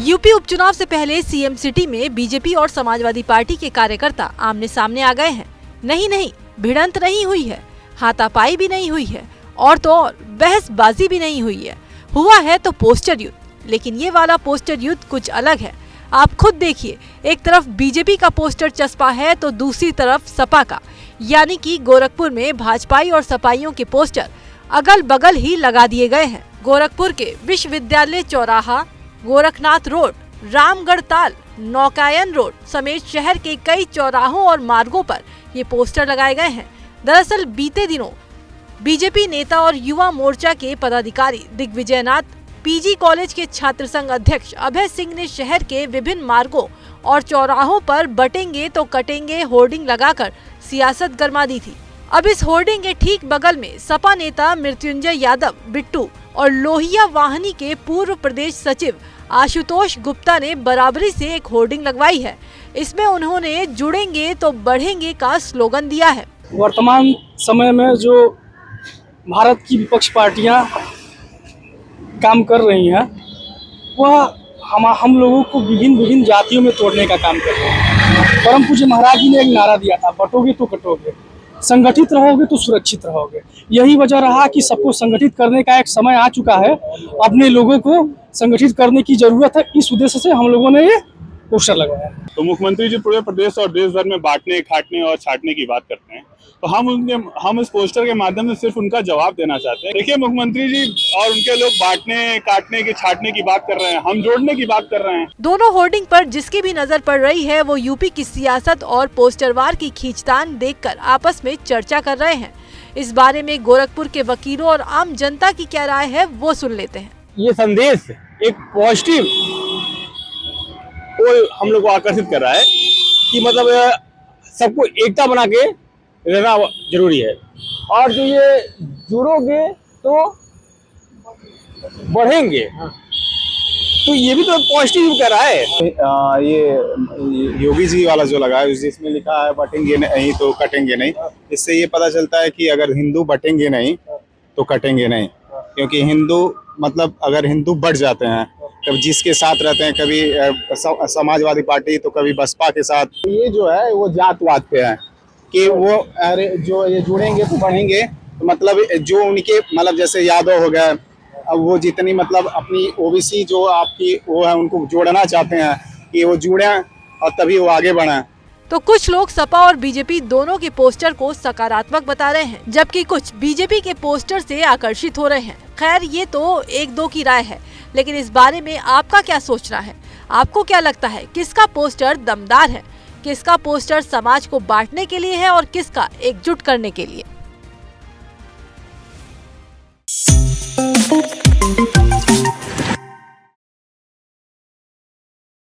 UP उपचुनाव से पहले सीएम सिटी में बीजेपी और समाजवादी पार्टी के कार्यकर्ता आमने सामने आ गए हैं। नहीं, भिड़ंत नहीं हुई है, हाथापाई भी नहीं हुई है और तो और बहसबाजी भी नहीं हुई है। हुआ है तो पोस्टर युद्ध, लेकिन ये वाला पोस्टर युद्ध कुछ अलग है। आप खुद देखिए, एक तरफ बीजेपी का पोस्टर चस्पा है तो दूसरी तरफ सपा का, यानी कि गोरखपुर में भाजपाई और सपाइयों के पोस्टर अगल बगल ही लगा दिए गए हैं। गोरखपुर के विश्वविद्यालय चौराहा, गोरखनाथ रोड, रामगढ़ ताल, नौकायन रोड समेत शहर के कई चौराहों और मार्गों पर ये पोस्टर लगाए गए हैं। दरअसल बीते दिनों बीजेपी नेता और युवा मोर्चा के पदाधिकारी दिग्विजयनाथ, पीजी कॉलेज के छात्र संघ अध्यक्ष अभय सिंह ने शहर के विभिन्न मार्गों और चौराहों पर बटेंगे तो कटेंगे होर्डिंग लगाकर सियासत गरमा दी थी। अब इस होर्डिंग के ठीक बगल में सपा नेता मृत्युंजय यादव बिट्टू और लोहिया वाहिनी के पूर्व प्रदेश सचिव आशुतोष गुप्ता ने बराबरी से एक होर्डिंग लगवाई है। इसमें उन्होंने जुड़ेंगे तो बढ़ेंगे का स्लोगन दिया है। वर्तमान समय में जो भारत की विपक्ष पार्टियां काम कर रही हैं, वह हम लोगों को विभिन्न जातियों में तोड़ने का काम कर रहे हैं। परम पूज्य महाराज जी ने एक नारा दिया था, बटोगे तो कटोगे, संगठित रहोगे तो सुरक्षित रहोगे। यही वजह रहा कि सबको संगठित करने का एक समय आ चुका है। अपने लोगों को संगठित करने की जरूरत है। इस उद्देश्य से हम लोगों ने ये पोस्टर लगाया। तो मुख्यमंत्री जी पूरे प्रदेश और देश भर में बांटने, काटने और छाटने की बात करते हैं, तो हम इस पोस्टर के माध्यम से सिर्फ उनका जवाब देना चाहते हैं। देखिए, मुख्यमंत्री जी और उनके लोग बांटने, काटने की, छाटने की बात कर रहे हैं, हम जोड़ने की बात कर रहे हैं। दोनों होर्डिंग पर जिसकी भी नजर पड़ रही है वो यूपी की सियासत और पोस्टरवार की खींचतान देखकर आपस में चर्चा कर रहे हैं। इस बारे में गोरखपुर के वकीलों और आम जनता की क्या राय है वो सुन लेते हैं। ये संदेश एक पॉजिटिव को हम लोग को आकर्षित कर रहा है कि मतलब सबको एकता बना के रहना जरूरी है, और जो ये जुड़ोगे तो बढ़ेंगे, तो ये भी तो पॉजिटिव कर रहा है। ये योगी जी वाला जो लगा है, जिसमें लिखा है बटेंगे नहीं तो कटेंगे नहीं, इससे ये पता चलता है कि अगर हिंदू बटेंगे नहीं तो कटेंगे नहीं। क्योंकि हिंदू मतलब अगर हिंदू बढ़ जाते हैं, कभी जिसके साथ रहते हैं, कभी समाजवादी पार्टी तो कभी बसपा के साथ, ये जो है वो जातवाद पे है कि वो अरे जो ये जुड़ेंगे तो बढ़ेंगे, तो मतलब जो उनके मतलब जैसे यादव हो गया, अब वो जितनी मतलब अपनी ओबीसी जो आपकी वो है उनको जोड़ना चाहते हैं कि वो जुड़े और तभी वो आगे बढ़े। तो कुछ लोग सपा और बीजेपी दोनों के पोस्टर को सकारात्मक बता रहे हैं, जबकि कुछ बीजेपी के पोस्टर से आकर्षित हो रहे हैं। खैर, ये तो एक दो की राय है, लेकिन इस बारे में आपका क्या सोचना है? आपको क्या लगता है, किसका पोस्टर दमदार है? किसका पोस्टर समाज को बांटने के लिए है और किसका एकजुट करने के लिए?